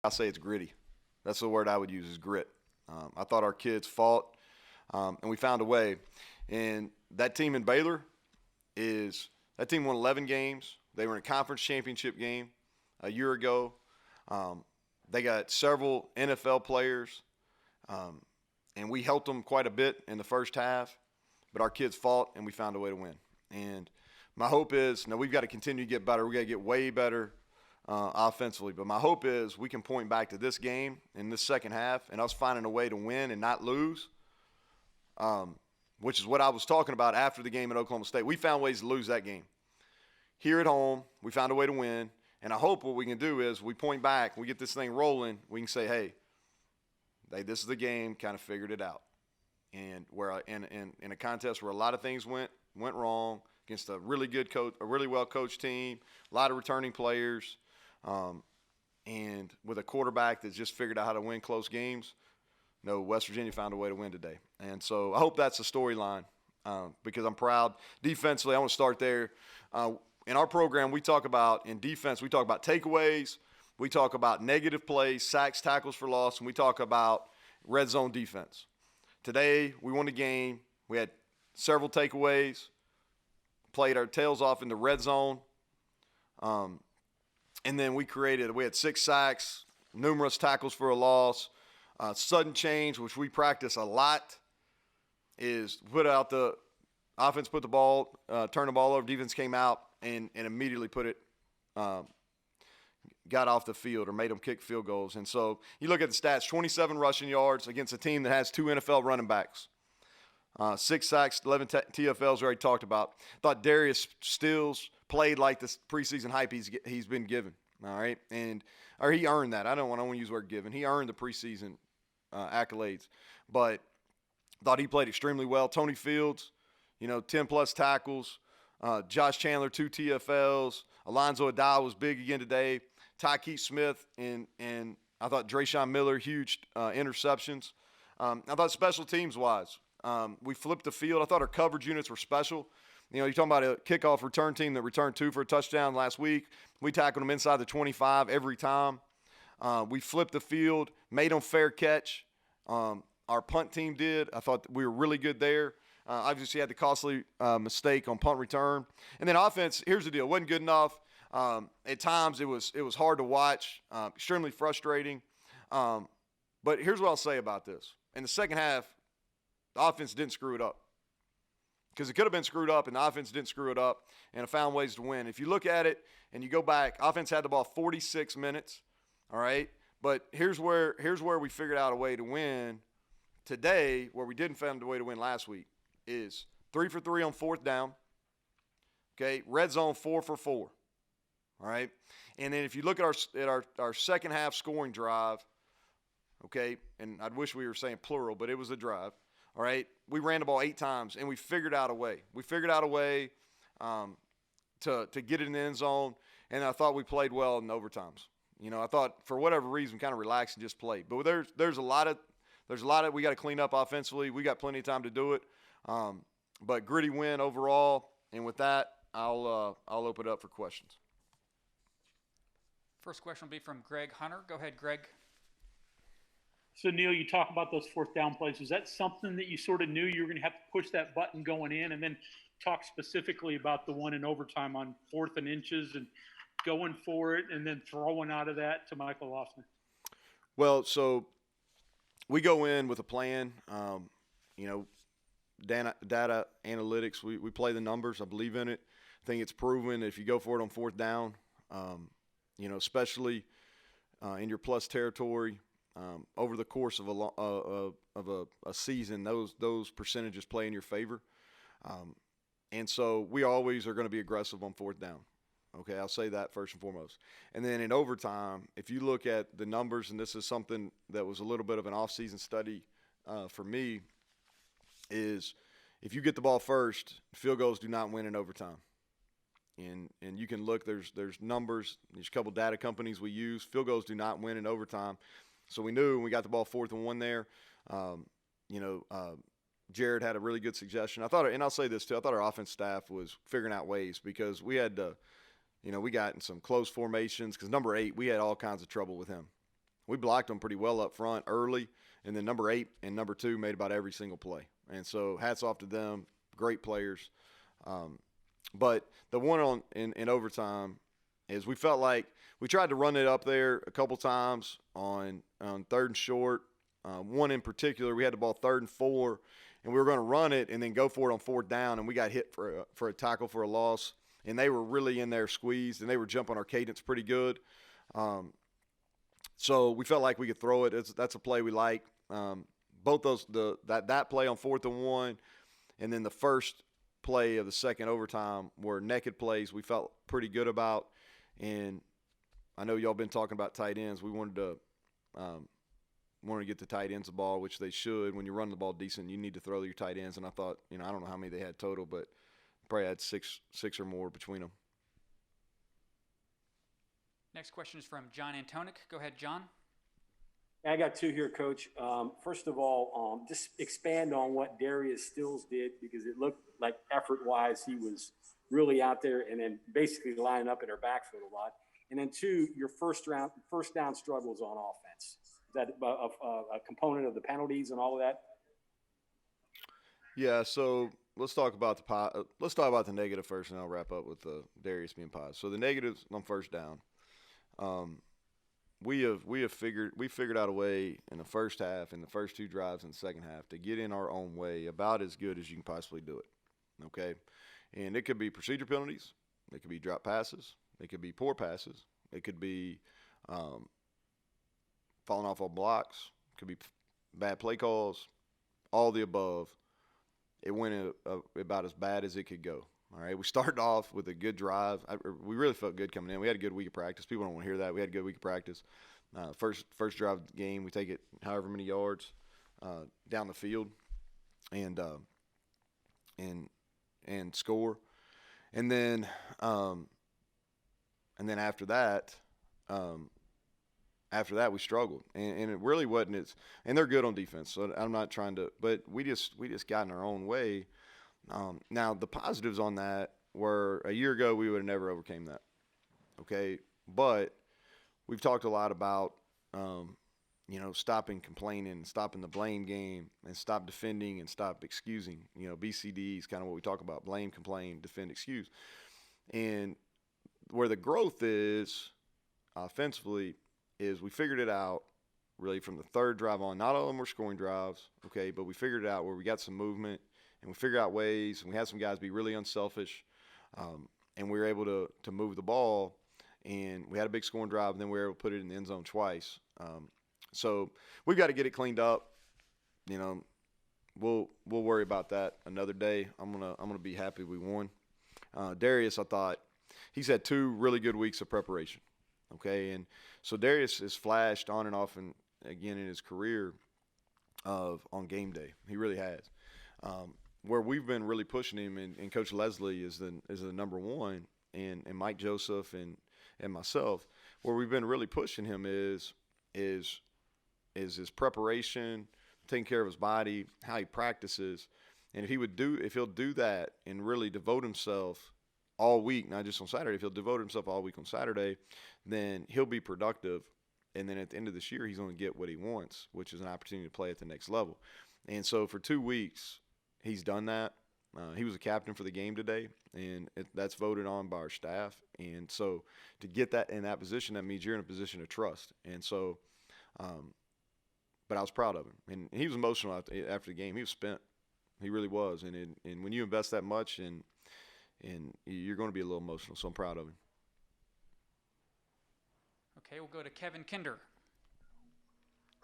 I say it's gritty. That's the word I would use is grit. I thought our kids fought, and we found a way. And that team in Baylor that team won 11 games. They were in a conference championship game a year ago. They got several NFL players, and we helped them quite a bit in the first half. But our kids fought, and we found a way to win. And my hope is, now we've got to continue to get better. We've got to get way better offensively. But my hope is we can point back to this game in this second half and us finding a way to win and not lose, which is what I was talking about after the game at Oklahoma State. We found ways to lose that game. Here at home, we found a way to win. And I hope what we can do is we point back, we get this thing rolling, we can say, hey, this is the game, kind of figured it out. And where in a contest where a lot of things went wrong against a really good coach, a really well coached team, a lot of returning players, and with a quarterback that's just figured out how to win close games. No, West Virginia found a way to win today, and so I hope that's the storyline because I'm proud. Defensively, I want to start there. In our program, in defense, we talk about takeaways, we talk about negative plays, sacks, tackles for loss, and we talk about red zone defense. Today, we won the game. We had several takeaways, played our tails off in the red zone, and then we had 6 sacks, numerous tackles for a loss. Sudden change, which we practice a lot, is put out the offense, put the ball, turn the ball over, defense came out, and immediately got off the field or made them kick field goals. And so you look at the stats, 27 rushing yards against a team that has 2 NFL running backs. 6 sacks, 11 TFLs we already talked about. Thought Darius Stills played like the preseason hype he's been given. All right, or he earned that. I don't want to use the word given. He earned the preseason accolades, but thought he played extremely well. Tony Fields, 10-plus tackles. Josh Chandler, 2 TFLs. Alonzo Adal was big again today. Tykeet Smith and I thought Drayshawn Miller, huge interceptions. I thought special teams-wise, we flipped the field. I thought our coverage units were special. You're talking about a kickoff return team that returned 2 for a touchdown last week. We tackled them inside the 25 every time. We flipped the field, made them fair catch. Our punt team did. I thought we were really good there. Obviously, had the costly mistake on punt return. And then offense, here's the deal. It wasn't good enough. At times, it was hard to watch, extremely frustrating. But here's what I'll say about this. In the second half, the offense didn't screw it up. Because it could have been screwed up, and the offense didn't screw it up, and it found ways to win. If you look at it and you go back, offense had the ball 46 minutes, all right? But here's where we figured out a way to win today, where we didn't find a way to win last week, is 3 for 3 on 4th down, okay? Red zone 4 for 4, all right? And then if you look at our second half scoring drive, okay, and I wish we were saying plural, but it was a drive. All right, we ran the ball 8 times, and we figured out a way. We figured out a way to get it in the end zone, and I thought we played well in overtimes. I thought for whatever reason we kind of relaxed and just played. But there's a lot of we got to clean up offensively. We got plenty of time to do it. But gritty win overall, and with that, I'll open it up for questions. First question will be from Greg Hunter. Go ahead, Greg. So, Neal, you talk about those 4th down plays. Was that something that you sort of knew you were going to have to push that button going in, and then talk specifically about the one in overtime on 4th and inches and going for it and then throwing out of that to Michael Lossner? Well, so we go in with a plan. Data analytics, we play the numbers. I believe in it. I think it's proven if you go for it on 4th down, especially in your plus territory, over the course of a season, those percentages play in your favor, and so we always are going to be aggressive on 4th down. Okay, I'll say that first and foremost. And then in overtime, if you look at the numbers, and this is something that was a little bit of an off-season study for me, is if you get the ball first, field goals do not win in overtime. And you can look, there's numbers, there's a couple data companies we use. Field goals do not win in overtime. So we knew when we got the ball 4th and 1 there, Jared had a really good suggestion. I thought, and I'll say this too, I thought our offense staff was figuring out ways because we had to, we got in some close formations because number 8, we had all kinds of trouble with him. we blocked them pretty well up front early, and then number 8 and number 2 made about every single play. And so hats off to them, great players. But the one in overtime is we felt like we tried to run it up there a couple times on 3rd and short. One in particular, we had the ball 3rd and 4, and we were going to run it and then go for it on 4th down, and we got hit for a tackle for a loss. And they were really in there squeezed, and they were jumping our cadence pretty good. So we felt like we could throw it. That's a play we like. Both those that play on 4th and 1, and then the first play of the second overtime were naked plays we felt pretty good about. And I know y'all been talking about tight ends. We wanted to get the tight ends the ball, which they should. When you run the ball decent, you need to throw your tight ends. And I thought, I don't know how many they had total, but probably had six or more between them. Next question is from John Antonic. Go ahead, John. I got 2 here, Coach. First of all, just expand on what Darius Stills did, because it looked like effort-wise he was really out there and then basically lining up in our backfield a lot. And then 2, your first down struggles on offense. Is that a component of the penalties and all of that? Yeah. So let's talk about the negative first, and I'll wrap up with the Darius being positive. So the negatives on first down. We figured out a way in the first half, in the first 2 drives in the second half, to get in our own way about as good as you can possibly do it. Okay, and it could be procedure penalties, it could be drop passes, it could be poor passes, it could be falling off on blocks, it could be bad play calls, all the above. It went about as bad as it could go. All right, we started off with a good drive. We really felt good coming in. We had a good week of practice. People don't want to hear that. We had a good week of practice. First drive of the game, we take it however many yards down the field, and score. And then after that we struggled, and it really wasn't. And they're good on defense, so I'm not trying to. But we just got in our own way. Now, the positives on that were a year ago we would have never overcame that, okay? But we've talked a lot about, stopping complaining, stopping the blame game, and stop defending and stop excusing. BCD is kind of what we talk about: blame, complain, defend, excuse. And where the growth is offensively is we figured it out really from the 3rd drive on. Not all of them were scoring drives, okay, but we figured it out where we got some movement. And we figured out ways, and we had some guys be really unselfish, and we were able to move the ball, and we had a big scoring drive, and then we were able to put it in the end zone twice. So we've got to get it cleaned up. We'll worry about that another day. I'm gonna be happy we won. Darius, I thought he's had 2 really good weeks of preparation. Okay, and so Darius has flashed on and off, and again in his career on game day. He really has. Where we've been really pushing him, and Coach Leslie is the number 1, and Mike Joseph and myself, where we've been really pushing him is his preparation, taking care of his body, how he practices, and if he'll do that and really devote himself all week, not just on Saturday, if he'll devote himself all week on Saturday, then he'll be productive, and then at the end of this year he's going to get what he wants, which is an opportunity to play at the next level. And so for 2 weeks, he's done that. He was a captain for the game today, and that's voted on by our staff. And so to get that in that position, that means you're in a position of trust. And so, but I was proud of him. And he was emotional after the game. He was spent. He really was. And when you invest that much, and you're going to be a little emotional. So I'm proud of him. Okay, we'll go to Kevin Kinder.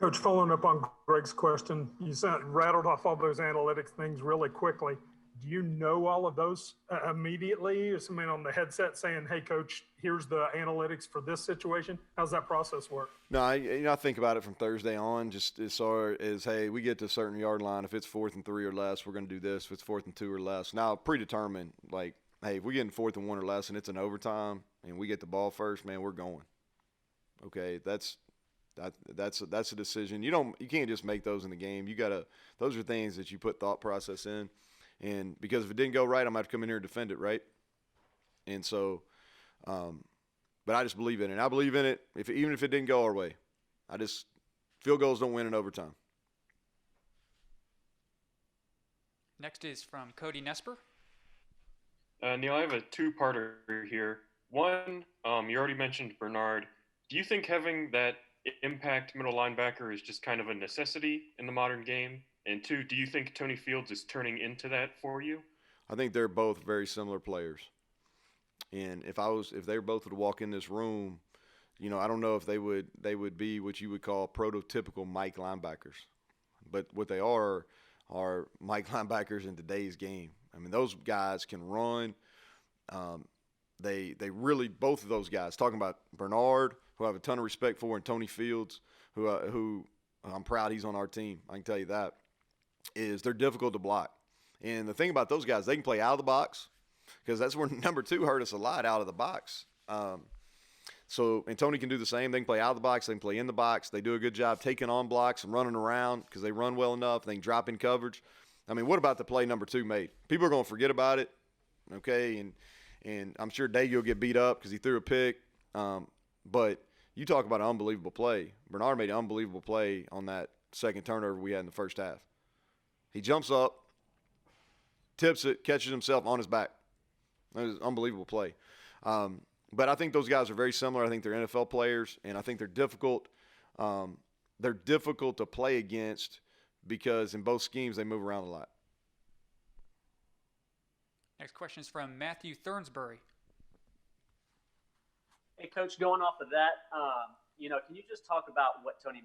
Coach, following up on Greg's question, you rattled off all those analytics things really quickly. Do you know all of those immediately? Is somebody on the headset saying, "Hey, Coach, here's the analytics for this situation"? How's that process work? No, I think about it from Thursday on, just as far as, hey, we get to a certain yard line. If it's 4th and 3 or less, we're going to do this. If it's 4th and 2 or less, now predetermined. Like, hey, if we get in 4th and 1 or less, and it's an overtime, and we get the ball first, man, we're going. Okay, that's a decision. You can't just make those in the game. Those are things that you put thought process in, and because if it didn't go right, I'm gonna have to come in here and defend it, right? And so, but I just believe in it. I believe in it even if it didn't go our way. Field goals don't win in overtime. Next is from Cody Nesper. Neal, I have a two-parter here. One, you already mentioned Bernard. Do you think having that impact middle linebacker is just kind of a necessity in the modern game? And two, do you think Tony Fields is turning into that for you? I think they're both very similar players. And if they both would walk in this room, I don't know if they would be what you would call prototypical Mike linebackers. But what they are Mike linebackers in today's game. I mean, those guys can run. They really, both of those guys, talking about Bernard, who I have a ton of respect for, and Tony Fields, who I'm proud he's on our team. I can tell you that, is they're difficult to block. And the thing about those guys, they can play out of the box, because that's where number 2 hurt us a lot, out of the box. And Tony can do the same. They can play out of the box. They can play in the box. They do a good job taking on blocks and running around because they run well enough. They can drop in coverage. I mean, what about the play number 2 made? People are going to forget about it, okay? And I'm sure Daigle will get beat up because he threw a pick. But you talk about an unbelievable play. Bernard made an unbelievable play on that second turnover we had in the first half. He jumps up, tips it, catches himself on his back. It was an unbelievable play. But I think those guys are very similar. I think they're NFL players, and I think they're difficult. They're difficult to play against because in both schemes they move around a lot. Next question is from Matthew Thurnsbury. Hey, Coach, going off of that, can you just talk about what Tony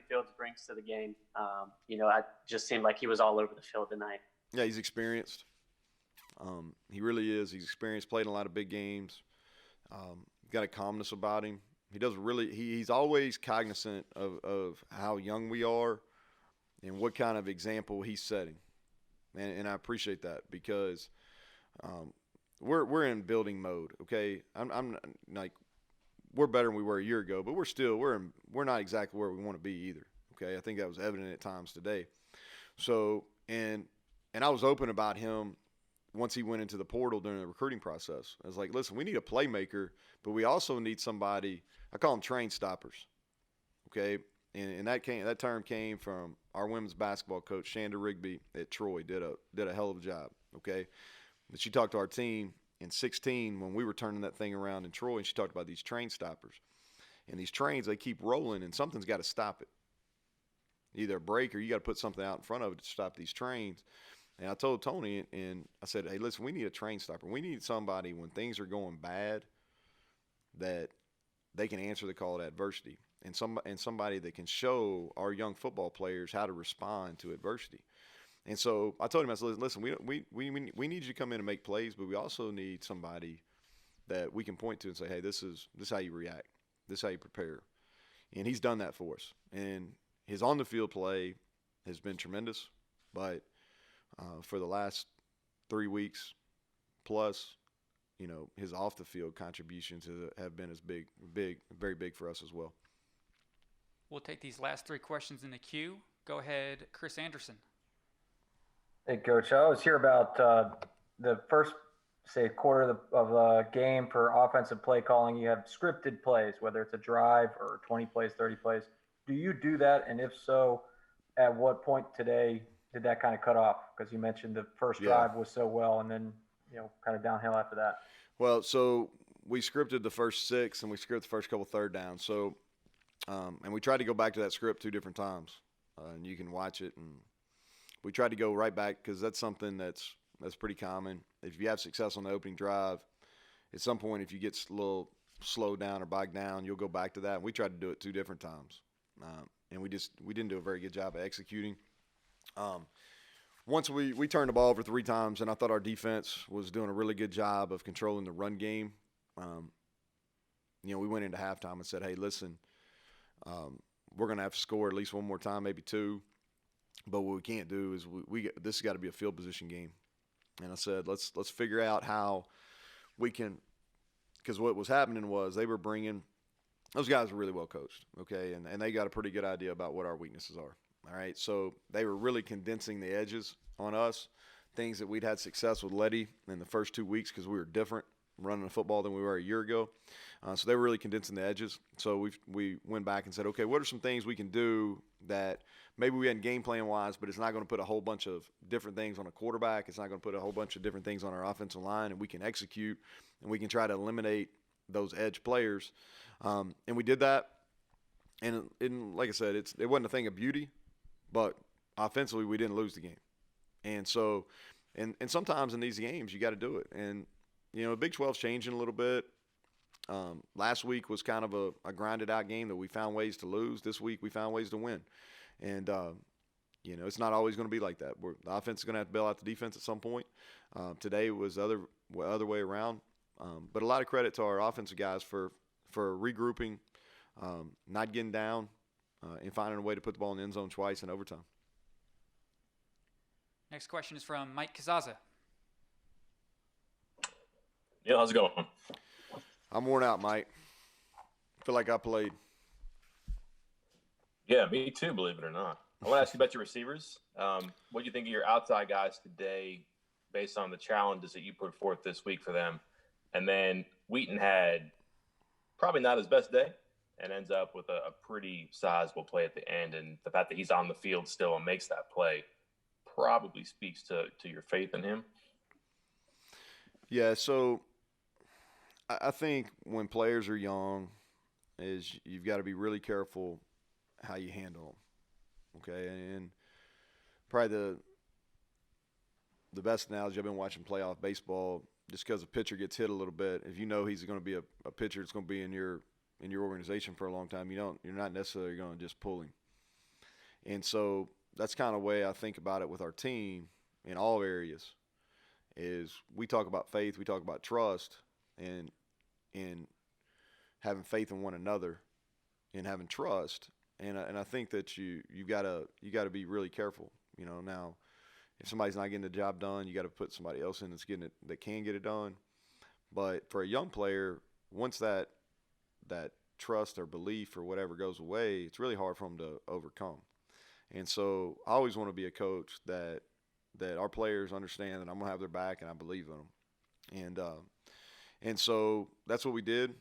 Fields brings to the game? I just seemed like he was all over the field tonight. Yeah, he's experienced. He really is. He's experienced, played in a lot of big games. Got a calmness about him. He's always cognizant of how young we are and what kind of example he's setting. And I appreciate that because we're in building mode, okay? I'm like, we're better than we were a year ago, but we're not exactly where we want to be either, okay? I think that was evident at times today. So, and I was open about him once he went into the portal during the recruiting process. I was like, listen, we need a playmaker, but we also need somebody, I call them train stoppers, okay? And that term came from our women's basketball coach, Shanda Rigby at Troy, did a hell of a job, okay? But she talked to our team in 16 when we were turning that thing around in Troy, and she talked about these train stoppers. And these trains, they keep rolling, and something's got to stop it. Either a brake or you got to put something out in front of it to stop these trains. And I told Tony, and I said, hey, listen, we need a train stopper. We need somebody when things are going bad that they can answer the call of adversity, and somebody that can show our young football players how to respond to adversity. And so I told him, I said, listen, we need you to come in and make plays, but we also need somebody that we can point to and say, hey, this is how you react. This is how you prepare. And he's done that for us. And his on-the-field play has been tremendous, but for the last 3 weeks plus, his off-the-field contributions have been as big, very big for us as well. We'll take these last 3 questions in the queue. Go ahead, Chris Anderson. Hey, Coach. I always hear about the first, say, quarter of the game for offensive play calling. You have scripted plays, whether it's a drive or 20 plays, 30 plays. Do you do that? And if so, at what point today did that kind of cut off? Because you mentioned the first drive was so well, and then, kind of downhill after that. Well, so we scripted the first 6, and we scripted the first couple third downs. So, and we tried to go back to that script 2 different times, and you can watch it. And we tried to go right back because that's something that's pretty common. If you have success on the opening drive, at some point, if you get a little slowed down or bogged down, you'll go back to that. And we tried to do it 2 different times, and we didn't do a very good job of executing. Once we turned the ball over 3 times, and I thought our defense was doing a really good job of controlling the run game. We went into halftime and said, hey, listen, we're going to have to score at least 1 more time, maybe 2. But what we can't do is this has got to be a field position game. And I said, let's figure out how we can, because what was happening was they were bringing, those guys were really well coached, okay, and they got a pretty good idea about what our weaknesses are. All right, so they were really condensing the edges on us, things that we'd had success with Letty in the first 2 weeks because we were different running the football than we were a year ago. So they were really condensing the edges. So we went back and said, okay, what are some things we can do that maybe we hadn't game plan wise, but it's not going to put a whole bunch of different things on a quarterback. It's not going to put a whole bunch of different things on our offensive line, and we can execute and we can try to eliminate those edge players. And we did that. And like I said, it wasn't a thing of beauty, but offensively we didn't lose the game. And so, and sometimes in these games you got to do it. And, the Big 12's changing a little bit. Last week was kind of a grinded out game that we found ways to lose. This week we found ways to win. And, it's not always going to be like that. The offense is going to have to bail out the defense at some point. Today it was other way around. But a lot of credit to our offensive guys for regrouping, not getting down, and finding a way to put the ball in the end zone twice in overtime. Next question is from Mike Kazaza. Yeah, how's it going? I'm worn out, Mike. Feel like I played. Yeah, me too, believe it or not. I want to ask you about your receivers. What do you think of your outside guys today based on the challenges that you put forth this week for them? And then Wheaton had probably not his best day and ends up with a pretty sizable play at the end. And the fact that he's on the field still and makes that play probably speaks to your faith in him. Yeah, so I think when players are young is you've got to be really careful how you handle them, okay? And probably the best analogy I've been watching playoff baseball, just because a pitcher gets hit a little bit, if you know he's going to be a pitcher that's going to be in your organization for a long time, you're not necessarily going to just pull him. And so that's kind of the way I think about it with our team in all areas. Is we talk about faith, we talk about trust, and having faith in one another, and having trust, and I think that you got to be really careful. Now, if somebody's not getting the job done, you got to put somebody else in that can get it done. But for a young player, once that trust or belief or whatever goes away, it's really hard for them to overcome. And so I always want to be a coach that our players understand that I'm gonna have their back and I believe in them. And so that's what we did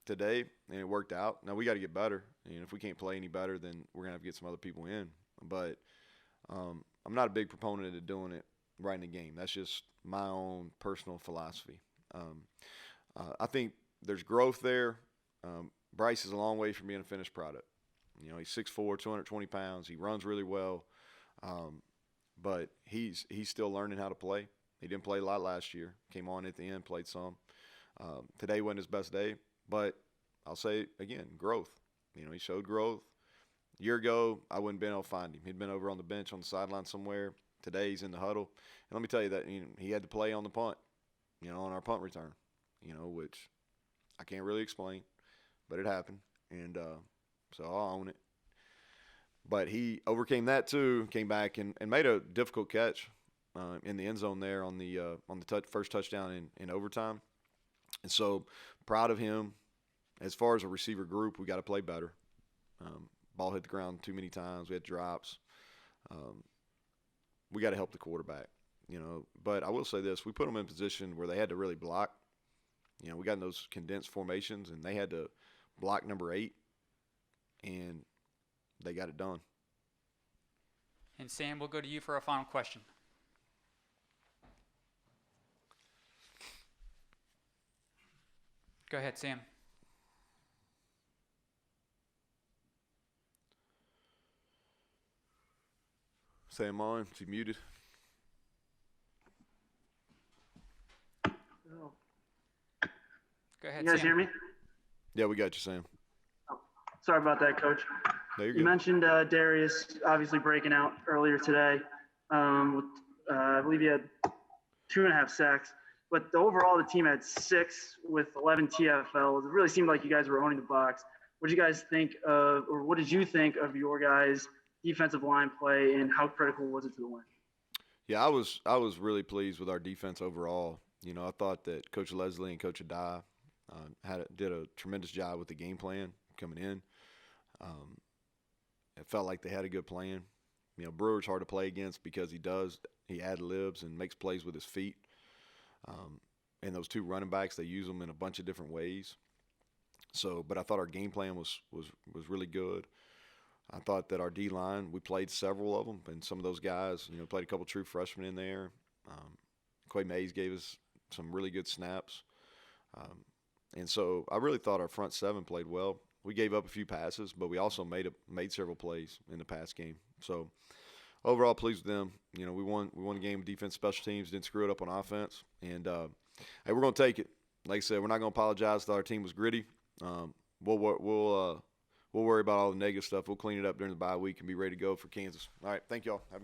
today, and it worked out. Now we got to get better. If we can't play any better, then we're gonna have to get some other people in. But I'm not a big proponent of doing it right in the game. That's just my own personal philosophy. I think there's growth there. Bryce is a long way from being a finished product. He's 6'4", 220 pounds. He runs really well. But he's still learning how to play. He didn't play a lot last year. Came on at the end, played some. Today wasn't his best day, but I'll say again, growth. He showed growth. A year ago, I wouldn't been able to find him. He'd been over on the bench on the sideline somewhere. Today, he's in the huddle. And let me tell you that he had to play on the punt, on our punt return, which I can't really explain, but it happened. And so I'll own it. But he overcame that too, came back and made a difficult catch in the end zone there on the first touchdown in overtime. And so proud of him. As far as a receiver group, we got to play better. Ball hit the ground too many times. We had drops. We got to help the quarterback, But I will say this: we put them in a position where they had to really block. We got in those condensed formations, and they had to block number 8, and they got it done. And Sam, we'll go to you for a final question. Go ahead, Sam. Sam on. Is he muted? Go ahead, You guys Sam. hear me? Yeah, we got you, Sam. Sorry about that, Coach. There You mentioned Darius obviously breaking out earlier today. I believe he had 2.5 sacks. But overall, the team had 6 with 11 TFLs. It really seemed like you guys were owning the box. What did you guys think of, or what did you think of your guys' defensive line play, and how critical was it to the win? Yeah, I was really pleased with our defense overall. I thought that Coach Leslie and Coach Adai did a tremendous job with the game plan coming in. It felt like they had a good plan. Brewer's hard to play against because he ad-libs and makes plays with his feet. And those 2 running backs, they use them in a bunch of different ways. But I thought our game plan was really good. I thought that our D-line, we played several of them, and some of those guys, played a couple true freshmen in there. Quay Mays gave us some really good snaps. And so I really thought our front seven played well. We gave up a few passes, but we also made several plays in the pass game. So overall, pleased with them. We won the game with defense, special teams, didn't screw it up on offense. And, hey, we're going to take it. Like I said, we're not going to apologize that our team was gritty. We'll worry about all the negative stuff. We'll clean it up during the bye week and be ready to go for Kansas. All right, thank y'all.